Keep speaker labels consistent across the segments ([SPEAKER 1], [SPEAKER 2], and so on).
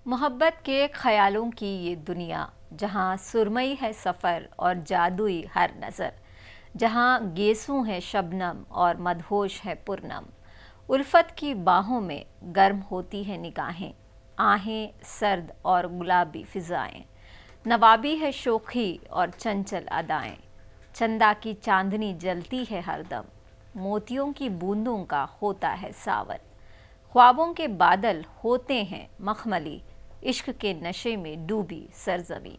[SPEAKER 1] मोहब्बत के ख्यालों की ये दुनिया, जहाँ सुरमई है सफ़र और जादुई हर नज़र, जहाँ गेसू है शबनम और मदहोश है पुरनम। उल्फत की बाहों में गर्म होती है निगाहें, आहें सर्द और गुलाबी फ़िज़ाएं। नवाबी है शोखी और चंचल अदाएं, चंदा की चांदनी जलती है हरदम, मोतियों की बूंदों का होता है सावन। ख्वाबों के बादल होते हैं मखमली, इश्क के नशे में डूबी सरजमी।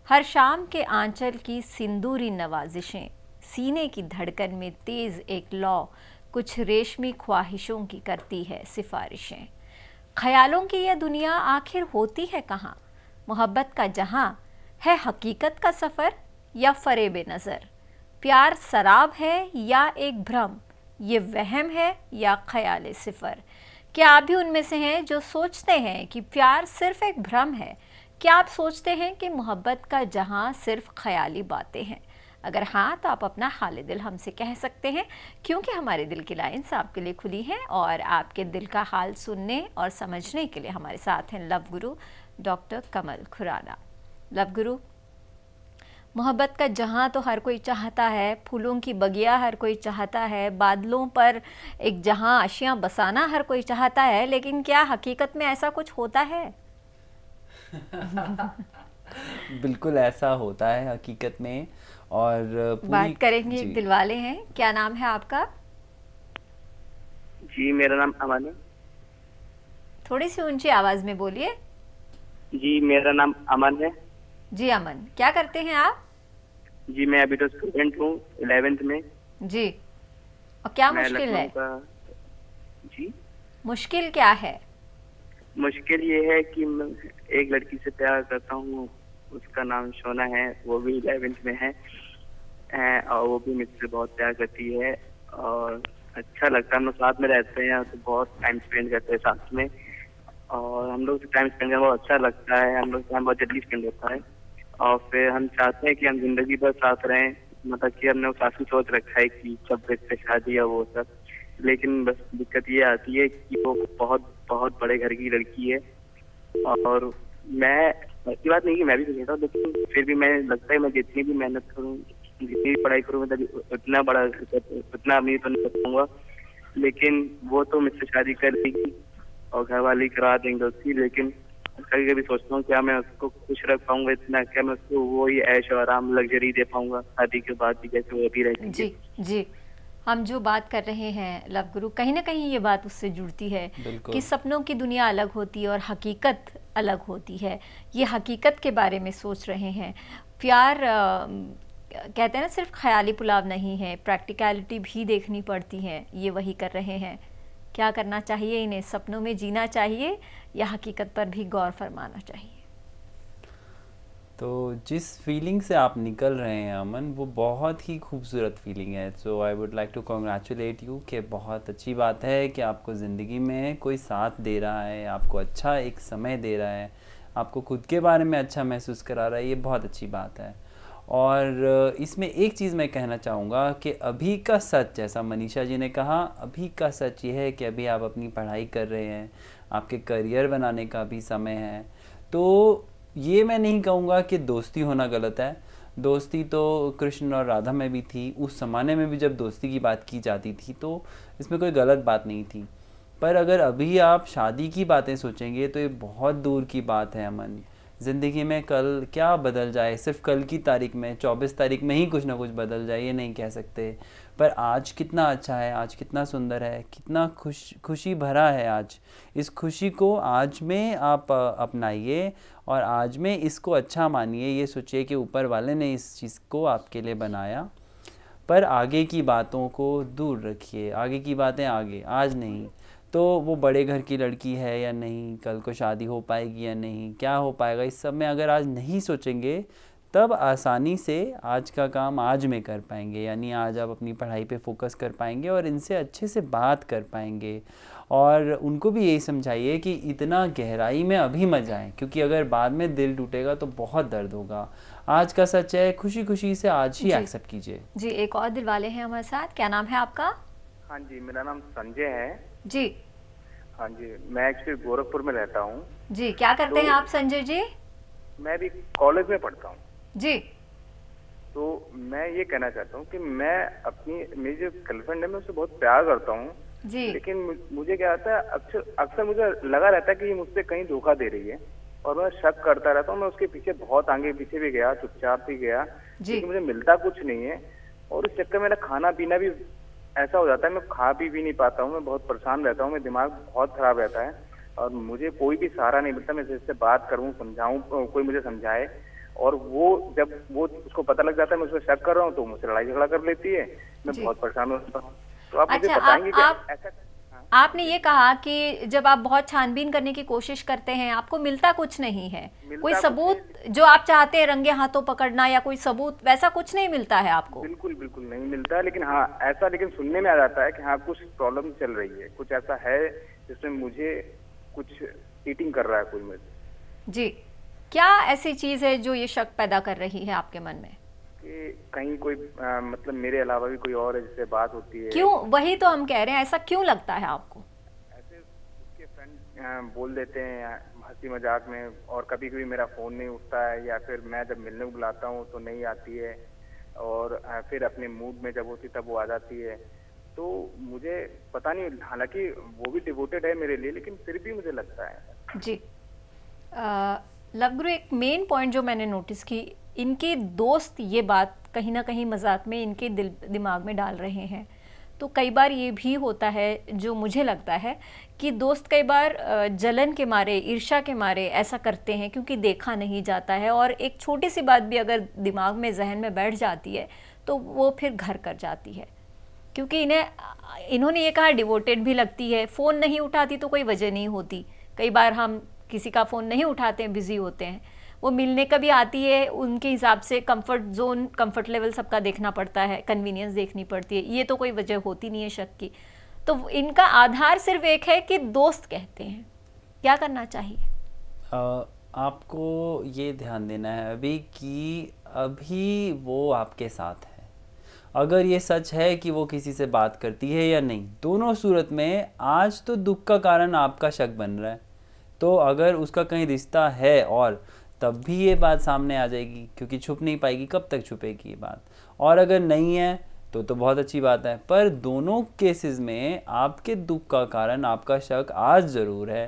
[SPEAKER 1] हर शाम के आंचल की सिंदूरी नवाजिशें, सीने की धड़कन में तेज एक लौ कुछ रेशमी ख्वाहिशों की करती है सिफारिशें। ख्यालों की यह दुनिया आखिर होती है कहाँ? मोहब्बत का जहाँ है हकीकत का सफ़र या फरेब नज़र? प्यार शराब है या एक भ्रम? ये वहम है या ख्याल सिफर? क्या आप भी उनमें से हैं जो सोचते हैं कि प्यार सिर्फ एक भ्रम है? क्या आप सोचते हैं कि मोहब्बत का जहां सिर्फ ख्याली बातें हैं? अगर हाँ, तो आप अपना हाल दिल हमसे कह सकते हैं, क्योंकि हमारे दिल की लाइन्स आपके लिए खुली हैं और आपके दिल का हाल सुनने और समझने के लिए हमारे साथ हैं लव गुरु डॉक्टर कमल खुराना। लव गुरु, मोहब्बत का जहाँ तो हर कोई चाहता है, फूलों की बगिया हर कोई चाहता है, बादलों पर एक जहाँ आशियाँ बसाना हर कोई चाहता है, लेकिन क्या हकीकत में ऐसा कुछ होता है?
[SPEAKER 2] बिल्कुल ऐसा होता है हकीकत में। और
[SPEAKER 1] बात करेंगे
[SPEAKER 2] जी
[SPEAKER 1] एक दिलवाले हैं। क्या नाम है आपका?
[SPEAKER 3] जी मेरा नाम अमन है।
[SPEAKER 1] थोड़ी सी ऊंची आवाज में बोलिए।
[SPEAKER 3] जी मेरा नाम अमन है।
[SPEAKER 1] जी अमन, क्या करते हैं आप?
[SPEAKER 3] जी मैं अभी तो स्टूडेंट हूँ 11th में।
[SPEAKER 1] जी, और क्या
[SPEAKER 3] मैं
[SPEAKER 1] मुश्किल है?
[SPEAKER 3] जी
[SPEAKER 1] मुश्किल क्या है?
[SPEAKER 3] मुश्किल ये है कि मैं एक लड़की से प्यार करता हूँ, उसका नाम शोना है, वो भी 11th में है। और वो भी मुझसे बहुत प्यार करती है और अच्छा लगता है। हम लोग साथ में रहते हैं तो बहुत टाइम स्पेंड करते हैं साथ में, और हम लोग टाइम स्पेंड करना बहुत अच्छा लगता है। हम लोग टाइम बहुत जल्दी स्पेंड होता है और फिर हम चाहते हैं कि हम जिंदगी भर साथ रहें। मतलब कि हमने काफी सोच रखा है कि कब से शादी है वो सब, लेकिन बस दिक्कत ये आती है कि वो बहुत बहुत बड़े घर की लड़की है। और मैं, ऐसी बात नहीं कि मैं भी सोचता हूँ, लेकिन फिर भी मैं लगता है मैं जितनी भी मेहनत करूँ, जितनी भी पढ़ाई करूँ, मतलब उतना अमीर तो नहीं कर पाऊंगा। लेकिन वो तो मुझसे शादी कर लेगी और घर वाले करा देंगे उसकी। लेकिन कभी कभी सोचता हूँ क्या मैं उसको खुश रख पाऊंगा इतना? क्या मैं उसको वो ही ऐश और आराम लग्जरी दे पाऊंगा शादी के बाद भी, जैसे वो अभी रहती है?
[SPEAKER 1] जी जी, हम जो बात कर रहे हैं लव गुरु, कहीं ना कहीं ये बात उससे जुड़ती है कि सपनों की दुनिया अलग होती है और हकीकत अलग होती है। ये हकीकत के बारे में सोच रहे हैं। प्यार कहते हैं ना, सिर्फ ख्याली पुलाव नहीं है, प्रैक्टिकलिटी भी देखनी पड़ती है। ये वही कर रहे हैं। क्या करना चाहिए इन्हें? सपनों में जीना चाहिए या हकीकत पर भी गौर फरमाना चाहिए?
[SPEAKER 2] तो जिस फीलिंग से आप निकल रहे हैं अमन, वो बहुत ही खूबसूरत फीलिंग है। So I would like to congratulate you कि बहुत अच्छी बात है कि आपको ज़िंदगी में कोई साथ दे रहा है, आपको अच्छा एक समय दे रहा है, आपको खुद के बारे में अच्छा महसूस करा रहा है। ये बहुत अच्छी बात है। और इसमें एक चीज़ मैं कहना चाहूँगा कि अभी का सच, जैसा मनीषा जी ने कहा, अभी का सच ये है कि अभी आप अपनी पढ़ाई कर रहे हैं, आपके करियर बनाने का भी समय है। तो ये मैं नहीं कहूँगा कि दोस्ती होना गलत है। दोस्ती तो कृष्ण और राधा में भी थी, उस ज़माने में भी जब दोस्ती की बात की जाती थी तो इसमें कोई गलत बात नहीं थी। पर अगर अभी आप शादी की बातें सोचेंगे तो ये बहुत दूर की बात है अमन। ज़िंदगी में कल क्या बदल जाए, सिर्फ कल की तारीख में, 24 तारीख में ही कुछ ना कुछ बदल जाए, ये नहीं कह सकते। पर आज कितना अच्छा है, आज कितना सुंदर है, कितना खुशी भरा है आज। इस खुशी को आज में आप अपनाइए और आज में इसको अच्छा मानिए। ये सोचिए कि ऊपर वाले ने इस चीज़ को आपके लिए बनाया। पर आगे की बातों को दूर रखिए। आगे की बातें आगे, आज नहीं। तो वो बड़े घर की लड़की है या नहीं, कल को शादी हो पाएगी या नहीं, क्या हो पाएगा, इस सब में अगर आज नहीं सोचेंगे तब आसानी से आज का काम आज में कर पाएंगे। यानी आज आप अपनी पढ़ाई पे फोकस कर पाएंगे और इनसे अच्छे से बात कर पाएंगे। और उनको भी यही समझाइए कि इतना गहराई में अभी मत जाएं, क्योंकि अगर बाद में दिल टूटेगा तो बहुत दर्द होगा। आज का सच है, खुशी खुशी से आज ही एक्सेप्ट कीजिए।
[SPEAKER 1] जी, एक और दिल वाले हैं हमारे साथ। क्या नाम है आपका?
[SPEAKER 3] हाँ जी, मेरा नाम संजय है।
[SPEAKER 1] जी,
[SPEAKER 4] हाँ जी, मैं एक्चुअली गोरखपुर में रहता हूँ।
[SPEAKER 1] जी, क्या करते हैं आप संजय जी?
[SPEAKER 4] मैं भी कॉलेज में पढ़ता हूँ।
[SPEAKER 1] जी।
[SPEAKER 4] तो मैं ये कहना चाहता हूँ कि मैं मेरी जो गर्लफ्रेंड है मैं उससे बहुत प्यार करता हूँ
[SPEAKER 1] जी।
[SPEAKER 4] लेकिन मुझे क्या आता है, अक्सर मुझे लगा रहता है कि ये मुझसे कहीं धोखा दे रही है और मैं शक करता रहता हूँ। मैं उसके पीछे बहुत आगे पीछे भी गया, चुपचाप भी गया, लेकिन मुझे मिलता कुछ नहीं है। और इस चक्कर में मेरा खाना पीना भी ऐसा हो जाता है, मैं खा पी भी नहीं पाता हूँ, मैं बहुत परेशान रहता हूँ, मेरा दिमाग बहुत खराब रहता है और मुझे कोई भी सहारा नहीं मिलता। मैं जिससे बात करूँ, समझाऊं, कोई मुझे समझाए, और वो जब वो उसको पता लग जाता है मैं उसमें शक कर रहा हूँ तो मुझसे लड़ाई झगड़ा कर लेती है। मैं बहुत परेशान होता हूँ। तो आप मुझे बताएंगे कि ऐसा?
[SPEAKER 1] आपने ये कहा कि जब आप बहुत छानबीन करने की कोशिश करते हैं आपको मिलता कुछ नहीं है, कोई सबूत जो आप चाहते हैं रंगे हाथों पकड़ना या कोई सबूत वैसा कुछ नहीं मिलता है आपको?
[SPEAKER 4] बिल्कुल बिल्कुल नहीं मिलता है, लेकिन हाँ ऐसा लेकिन सुनने में आ जाता है कि हाँ कुछ प्रॉब्लम चल रही है, कुछ ऐसा है जिसमें मुझे कुछ चीटिंग कर रहा है कोई मुझे।
[SPEAKER 1] जी, क्या ऐसी चीज है जो ये शक पैदा कर रही है आपके मन में
[SPEAKER 4] कि कहीं कोई मतलब मेरे अलावा भी कोई और है जिससे बात होती है?
[SPEAKER 1] क्यों, वही तो हम कह रहे हैं, ऐसा क्यों लगता है आपको?
[SPEAKER 4] ऐसे उसके फ्रेंड बोल देते हैं हंसी मजाक में, और कभी कभी मेरा फोन नहीं उठता है या फिर मैं जब मिलने को बुलाता हूँ तो नहीं आती है, और फिर अपने मूड में जब होती तब वो आ जाती है। तो मुझे पता नहीं, हालांकि वो भी डिवोटेड है मेरे लिए, लेकिन फिर भी मुझे लगता है।
[SPEAKER 1] जी, लवगुरु एक मेन पॉइंट जो मैंने नोटिस की, इनके दोस्त ये बात कहीं ना कहीं मजाक में इनके दिमाग में डाल रहे हैं। तो कई बार ये भी होता है, जो मुझे लगता है कि दोस्त कई बार जलन के मारे, ईर्ष्या के मारे ऐसा करते हैं क्योंकि देखा नहीं जाता है, और एक छोटी सी बात भी अगर दिमाग में, जहन में बैठ जाती है तो वो फिर घर कर जाती है। क्योंकि इन्होंने ये कहा डिवोटेड भी लगती है, फ़ोन नहीं उठाती तो कोई वजह नहीं होती। कई बार हम किसी का फ़ोन नहीं उठाते हैं, बिज़ी होते हैं, वो मिलने कभी आती है, उनके हिसाब से कंफर्ट जोन, कंफर्ट लेवल सबका देखना पड़ता है, कन्वीनियंस देखनी पड़ती है, ये तो कोई वजह होती नहीं है शक की। तो इनका आधार सिर्फ एक है कि दोस्त कहते हैं। क्या करना चाहिए?
[SPEAKER 2] आपको ये ध्यान देना है अभी कि अभी वो आपके साथ है। अगर ये सच है कि वो किसी से बात करती है या नहीं, दोनों सूरत में आज तो दुख का कारण आपका शक बन रहा है। तो अगर उसका कहीं रिश्ता है और तब भी ये बात सामने आ जाएगी, क्योंकि छुप नहीं पाएगी, कब तक छुपेगी ये बात। और अगर नहीं है तो बहुत अच्छी बात है, पर दोनों केसेस में आपके दुख का कारण आपका शक आज ज़रूर है।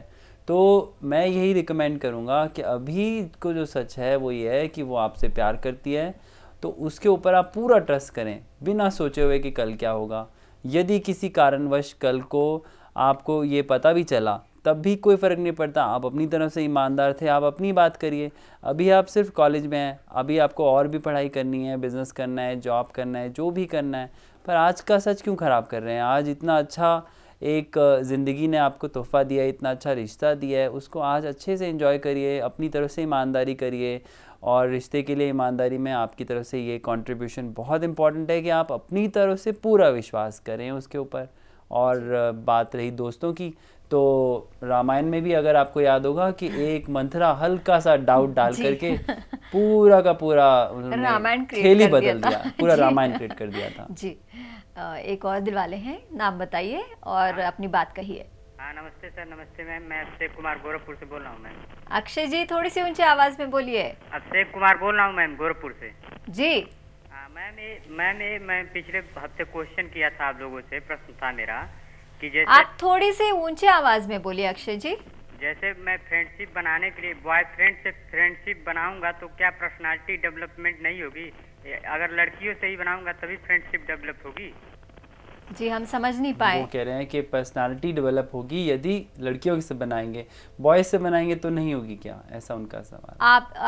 [SPEAKER 2] तो मैं यही रिकमेंड करूँगा कि अभी को जो सच है वो ये है कि वो आपसे प्यार करती है, तो उसके ऊपर आप पूरा ट्रस्ट करें बिना सोचे हुए कि कल क्या होगा। यदि किसी कारणवश कल को आपको ये पता भी चला तब भी कोई फ़र्क नहीं पड़ता, आप अपनी तरफ से ईमानदार थे, आप अपनी बात करिए। अभी आप सिर्फ कॉलेज में हैं, अभी आपको और भी पढ़ाई करनी है, बिज़नेस करना है, जॉब करना है, जो भी करना है, पर आज का सच क्यों ख़राब कर रहे हैं? आज इतना अच्छा एक ज़िंदगी ने आपको तोहफ़ा दिया है, इतना अच्छा रिश्ता दिया है, उसको आज अच्छे से एंजॉय करिए, अपनी तरफ से ईमानदारी करिए। और रिश्ते के लिए ईमानदारी में आपकी तरफ से ये कंट्रीब्यूशन बहुत इम्पॉर्टेंट है कि आप अपनी तरफ से पूरा विश्वास करें उसके ऊपर। और बात रही दोस्तों की, तो रामायण में भी अगर आपको याद होगा कि एक मंथरा हल्का सा डाउट डाल करके पूरा का पूरा
[SPEAKER 1] रामायण
[SPEAKER 2] खेल ही बदल दिया, पूरा रामायण क्रिएट कर दिया था।
[SPEAKER 1] जी, एक और दिल वाले हैं, नाम बताइए और अपनी बात कहिए।
[SPEAKER 5] हाँ नमस्ते सर। नमस्ते मैम, मैं अभिषेक कुमार गोरखपुर से बोल रहा हूँ मैम।
[SPEAKER 1] अक्षय जी थोड़ी सी ऊंची आवाज में बोलिए।
[SPEAKER 5] अभिषेक कुमार बोल रहा हूँ मैम, गोरखपुर से।
[SPEAKER 1] जी
[SPEAKER 5] मैम, मैं पिछले हफ्ते क्वेश्चन किया था आप लोगों से, प्रश्न था मेरा कि जैसे
[SPEAKER 1] आप थोड़ी सी ऊंची आवाज में बोलिए अक्षय जी।
[SPEAKER 5] जैसे मैं फ्रेंडशिप बनाने के लिए बॉयफ्रेंड से फ्रेंडशिप बनाऊंगा तो क्या पर्सनालिटी डेवलपमेंट नहीं होगी? अगर लड़कियों से ही बनाऊंगा तभी फ्रेंडशिप डेवलप होगी?
[SPEAKER 1] जी हम समझ नहीं पाए।
[SPEAKER 2] वो कह रहे हैं कि पर्सनालिटी डेवलप होगी यदि लड़कियों से बनाएंगे, बॉयज से बनाएंगे तो नहीं होगी क्या? ऐसा उनका सवाल।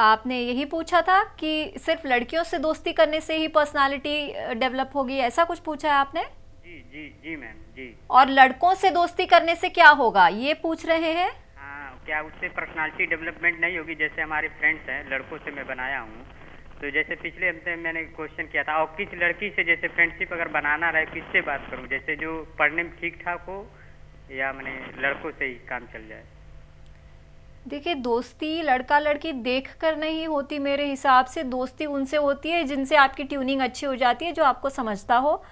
[SPEAKER 1] आपने यही पूछा था कि सिर्फ लड़कियों से दोस्ती करने से ही पर्सनालिटी डेवलप होगी, ऐसा कुछ पूछा है आपने?
[SPEAKER 5] जी जी जी मैम जी।
[SPEAKER 1] और लड़कों से दोस्ती करने से क्या होगा ये पूछ रहे हैं?
[SPEAKER 5] हाँ, क्या उससे पर्सनालिटी डेवलपमेंट नहीं होगी? जैसे हमारे फ्रेंड्स हैं, लड़कों से मैं बनाया हूँ, तो जैसे पिछले हफ्ते मैंने क्वेश्चन किया था, और किस लड़की से जैसे फ्रेंडशिप अगर बनाना रहे किससे बात करूं, जैसे जो पढ़ने में ठीक ठाक हो, या मैंने लड़कों से ही काम चल जाए?
[SPEAKER 1] देखिए दोस्ती लड़का लड़की देख कर नहीं होती, मेरे हिसाब से दोस्ती उनसे होती है जिनसे आपकी ट्यूनिंग अच्छी हो जाती है, जो आपको समझता हो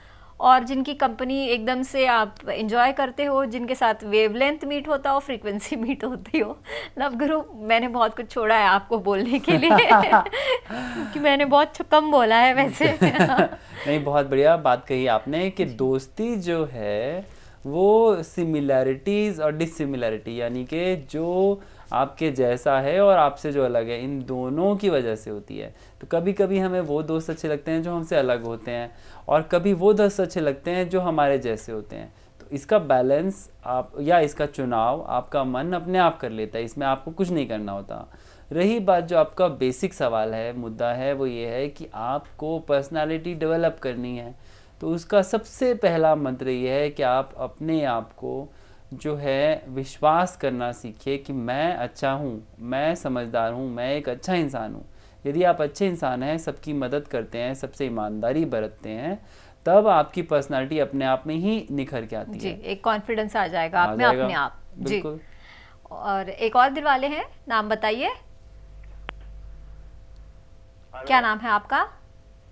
[SPEAKER 1] और जिनकी कंपनी एकदम से आप एंजॉय करते हो, जिनके साथ वेवलेंथ मीट होता हो, फ्रीक्वेंसी मीट होती हो। लव गुरु, मैंने बहुत कुछ छोड़ा है आपको बोलने के लिए क्योंकि मैंने बहुत कम बोला है वैसे।
[SPEAKER 2] नहीं, बहुत बढ़िया बात कही आपने कि दोस्ती जो है वो सिमिलैरिटीज़ और डिसिमिलैरिटी, यानी कि जो आपके जैसा है और आपसे जो अलग है, इन दोनों की वजह से होती है। तो कभी कभी हमें वो दोस्त अच्छे लगते हैं जो हमसे अलग होते हैं, और कभी वो दोस्त अच्छे लगते हैं जो हमारे जैसे होते हैं। तो इसका बैलेंस आप या इसका चुनाव आपका मन अपने आप कर लेता है, इसमें आपको कुछ नहीं करना होता। रही बात जो आपका बेसिक सवाल है, मुद्दा है, वो ये है कि आपको पर्सनालिटी डेवलप करनी है। तो उसका सबसे पहला मंत्र ये है कि आप अपने आप को जो है विश्वास करना सीखिए कि मैं अच्छा हूँ, मैं समझदार हूँ, मैं एक अच्छा इंसान हूँ। यदि आप अच्छे इंसान हैं, सबकी मदद करते हैं, सबसे ईमानदारी बरतते हैं, तब आपकी पर्सनालिटी अपने आप में ही निखर के आती
[SPEAKER 1] जी,
[SPEAKER 2] है।
[SPEAKER 1] एक कॉन्फिडेंस आ जाएगा आप में अपने आप। जी, और एक और दिल वाले हैं, नाम बताइए, क्या नाम है आपका?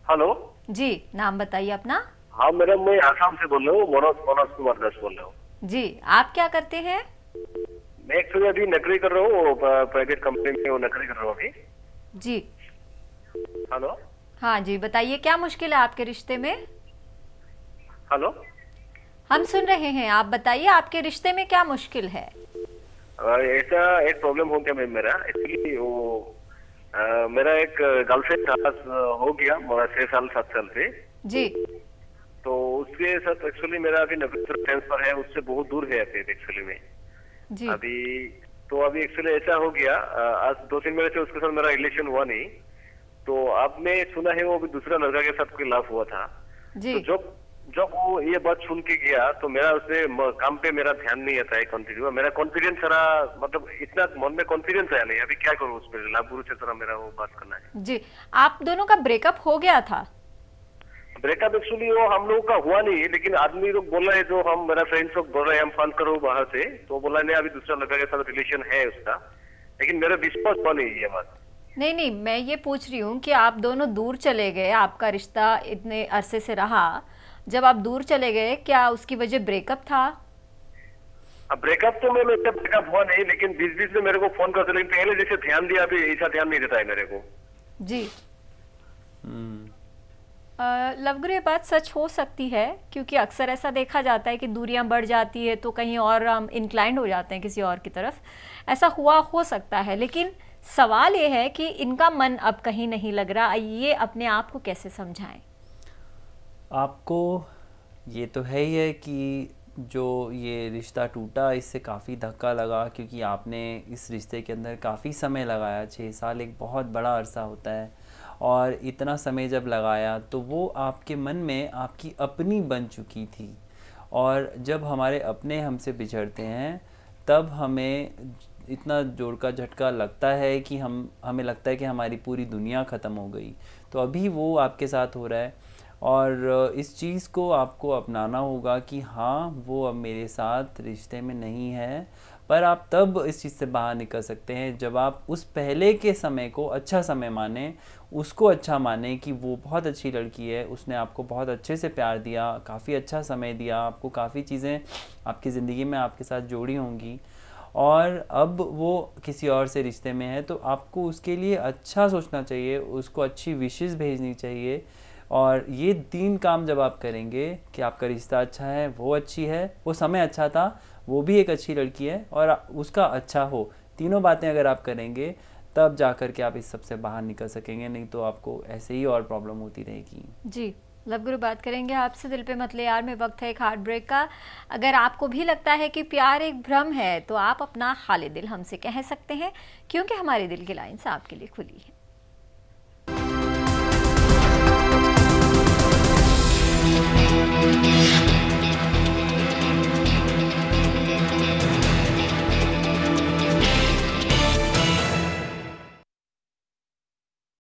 [SPEAKER 6] हेलो
[SPEAKER 1] जी, नाम बताइए अपना।
[SPEAKER 6] हाँ मैडम, मैं आसाम से बोल रहा हूँ, मनोज कुमार दास बोल रहा हूँ।
[SPEAKER 1] जी, आप क्या करते हैं?
[SPEAKER 6] मैं एक्चुअली अभी नौकरी कर रहा हूँ, प्राइवेट कंपनी में वो नौकरी कर रहा हूँ अभी।
[SPEAKER 1] जी,
[SPEAKER 6] हेलो।
[SPEAKER 1] हाँ जी, बताइए क्या मुश्किल है आपके रिश्ते में?
[SPEAKER 6] हेलो,
[SPEAKER 1] हम सुन रहे हैं, आप बताइए आपके रिश्ते में क्या मुश्किल है?
[SPEAKER 6] ऐसा एक प्रॉब्लम हो गया मेरा। एक्चुअली वो मेरा एक गर्लफ्रेंड हो गया, मेरा 6 साल 7 साल से।
[SPEAKER 1] जी,
[SPEAKER 6] तो उसके साथ एक्चुअली मेरा अभी ट्रांसफर है, उससे बहुत दूर है एक्चुअली में
[SPEAKER 1] जी,
[SPEAKER 6] अभी। तो अभी एक्चुअली ऐसा हो गया, आज 2-3 महीने से उसके साथ मेरा रिलेशन हुआ नहीं। तो आपने सुना है वो अभी दूसरा लड़का के साथ कोई लव हुआ था।
[SPEAKER 1] जी,
[SPEAKER 6] तो जब वो ये बात सुन के गया तो मेरा उससे काम पे मेरा ध्यान नहीं आता है कंटिन्यू। मेरा कॉन्फिडेंस सारा, मतलब इतना मन में कॉन्फिडेंस आया नहीं। अभी क्या करूँ उस पर? लाभ गुरु से थोड़ा मेरा वो बात करना है।
[SPEAKER 1] जी, आप दोनों का ब्रेकअप हो गया था?
[SPEAKER 6] ब्रेकअप एक्चुअली वो हम लोगों का हुआ नहीं, लेकिन आदमी लोग बोल रहे हैं, जो हम मेरा फ्रेंड्स लोग बोल रहे हैं, हम फोन करो बाहर से, तो बोला नहीं अभी दूसरा लड़का के साथ रिलेशन है उसका, लेकिन मेरा विश्वास हुआ नहीं ये बात।
[SPEAKER 1] नहीं नहीं, मैं ये पूछ रही हूँ कि आप दोनों दूर चले गए, आपका रिश्ता इतने अरसे से रहा, जब आप दूर चले गए क्या उसकी वजह ब्रेकअप था?
[SPEAKER 6] अब ब्रेकअप तो मैं ब्रेकअप हुआ नहीं, लेकिन बीच में मेरे को फोन करते, लेकिन पहले जैसे ध्यान दिया अभी ऐसा ध्यान नहीं देता है मेरे को।
[SPEAKER 1] जी, लवगुरु, ये बात सच हो सकती है, क्योंकि अक्सर ऐसा देखा जाता है कि दूरियां बढ़ जाती है तो कहीं और हम इंक्लाइंड हो जाते हैं किसी और की तरफ। ऐसा हुआ हो सकता है, लेकिन सवाल ये है कि इनका मन अब कहीं नहीं लग रहा, ये अपने आप को कैसे समझाएं?
[SPEAKER 2] आपको ये तो है ही है कि जो ये रिश्ता टूटा, इससे काफ़ी धक्का लगा, क्योंकि आपने इस रिश्ते के अंदर काफ़ी समय लगाया। 6 साल एक बहुत बड़ा अरसा होता है, और इतना समय जब लगाया तो वो आपके मन में आपकी अपनी बन चुकी थी। और जब हमारे अपने हमसे बिछड़ते हैं तब हमें इतना जोर का झटका लगता है कि हमें लगता है कि हमारी पूरी दुनिया ख़त्म हो गई। तो अभी वो आपके साथ हो रहा है, और इस चीज़ को आपको अपनाना होगा कि हाँ, वो अब मेरे साथ रिश्ते में नहीं है। पर आप तब इस चीज़ से बाहर निकल सकते हैं जब आप उस पहले के समय को अच्छा समय माने, उसको अच्छा माने कि वो बहुत अच्छी लड़की है, उसने आपको बहुत अच्छे से प्यार दिया, काफ़ी अच्छा समय दिया, आपको काफ़ी चीज़ें आपकी ज़िंदगी में आपके साथ जोड़ी होंगी, और अब वो किसी और से रिश्ते में है। तो आपको उसके लिए अच्छा सोचना चाहिए, उसको अच्छी विशेस भेजनी चाहिए। और ये 3 काम जब आप करेंगे कि आपका रिश्ता अच्छा है, वो अच्छी है, वो समय अच्छा था, वो भी एक अच्छी लड़की है, और उसका अच्छा हो, तीनों बातें अगर आप करेंगे तब जा कर के आप इस सबसे बाहर निकल सकेंगे। नहीं तो आपको ऐसे ही और प्रॉब्लम होती रहेगी।
[SPEAKER 1] जी, लवगुरु बात करेंगे आपसे दिल पे मत ले यार में। वक्त है एक हार्ट ब्रेक का। अगर आपको भी लगता है कि प्यार एक भ्रम है तो आप अपना हाले दिल हमसे कह सकते हैं, क्योंकि हमारे दिल की लाइन्स आपके लिए खुली है।